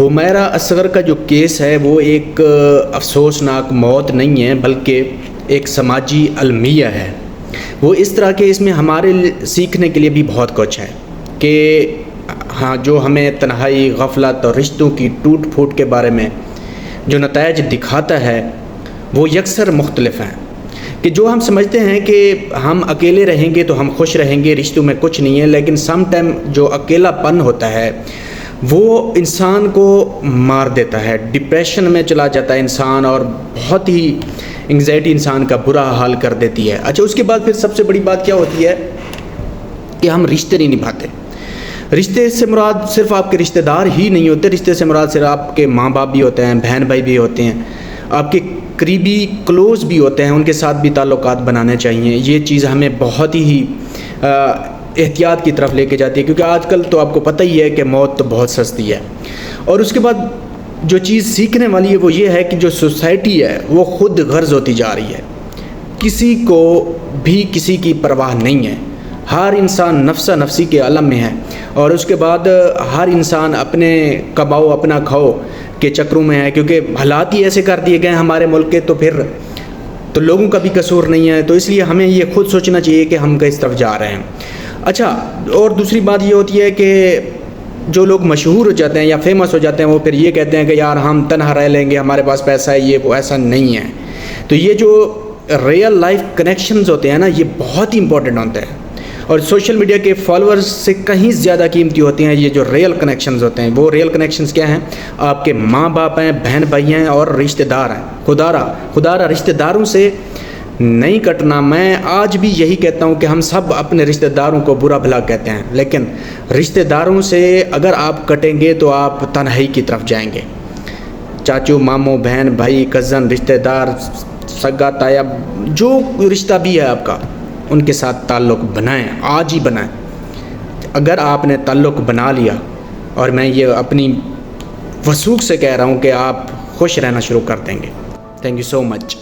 حمیرہ اصغر کا جو کیس ہے وہ ایک افسوسناک موت نہیں ہے بلکہ ایک سماجی المیہ ہے۔ وہ اس طرح کے اس میں ہمارے سیکھنے کے لیے بھی بہت کچھ ہے کہ ہاں جو ہمیں تنہائی، غفلت اور رشتوں کی ٹوٹ پھوٹ کے بارے میں جو نتائج دکھاتا ہے وہ یکسر مختلف ہیں، کہ جو ہم سمجھتے ہیں کہ ہم اکیلے رہیں گے تو ہم خوش رہیں گے، رشتوں میں کچھ نہیں ہے، لیکن سم ٹائم جو اکیلا پن ہوتا ہے وہ انسان کو مار دیتا ہے، ڈپریشن میں چلا جاتا ہے انسان، اور بہت ہی انگزائٹی انسان کا برا حال کر دیتی ہے۔ اچھا، اس کے بعد پھر سب سے بڑی بات کیا ہوتی ہے کہ ہم رشتے نہیں نبھاتے۔ رشتے سے مراد صرف آپ کے رشتہ دار ہی نہیں ہوتے، رشتے سے مراد صرف آپ کے ماں باپ بھی ہوتے ہیں، بہن بھائی بھی ہوتے ہیں، آپ کے قریبی کلوز بھی ہوتے ہیں، ان کے ساتھ بھی تعلقات بنانے چاہیے۔ یہ چیز ہمیں بہت ہی احتیاط کی طرف لے کے جاتی ہے، کیونکہ آج کل تو آپ کو پتہ ہی ہے کہ موت تو بہت سستی ہے۔ اور اس کے بعد جو چیز سیکھنے والی ہے وہ یہ ہے کہ جو سوسائٹی ہے وہ خود غرض ہوتی جا رہی ہے، کسی کو بھی کسی کی پرواہ نہیں ہے، ہر انسان نفسہ نفسی کے عالم میں ہے، اور اس کے بعد ہر انسان اپنے کماؤ اپنا کھاؤ کے چکروں میں ہے، کیونکہ حالات ہی ایسے کر دیے گئے ہیں ہمارے ملک کے، تو پھر تو لوگوں کا بھی قصور نہیں ہے، تو اس لیے ہمیں یہ خود سوچنا چاہیے کہ ہم کس طرف جا رہے ہیں۔ اچھا، اور دوسری بات یہ ہوتی ہے کہ جو لوگ مشہور ہو جاتے ہیں یا فیمس ہو جاتے ہیں وہ پھر یہ کہتے ہیں کہ یار ہم تنہا رہ لیں گے، ہمارے پاس پیسہ ہے، یہ وہ، ایسا نہیں ہے۔ تو یہ جو ریئل لائف کنیکشنز ہوتے ہیں نا، یہ بہت ہی امپورٹنٹ ہوتے ہیں، اور سوشل میڈیا کے فالوورز سے کہیں زیادہ قیمتی ہوتی ہیں یہ جو ریئل کنیکشنز ہوتے ہیں۔ وہ ریئل کنیکشنز کیا ہیں؟ آپ کے ماں باپ ہیں، بہن بھائی ہیں اور رشتہ دار ہیں۔ خدا را رشتہ داروں سے نہیں کٹنا۔ میں آج بھی یہی کہتا ہوں کہ ہم سب اپنے رشتہ داروں کو برا بھلا کہتے ہیں، لیکن رشتہ داروں سے اگر آپ کٹیں گے تو آپ تنہائی کی طرف جائیں گے۔ چاچو، ماموں، بہن بھائی، کزن، رشتہ دار، سگا تایا، جو رشتہ بھی ہے آپ کا، ان کے ساتھ تعلق بنائیں، آج ہی بنائیں۔ اگر آپ نے تعلق بنا لیا، اور میں یہ اپنی وثوق سے کہہ رہا ہوں کہ آپ خوش رہنا شروع کر دیں گے۔ Thank you so much.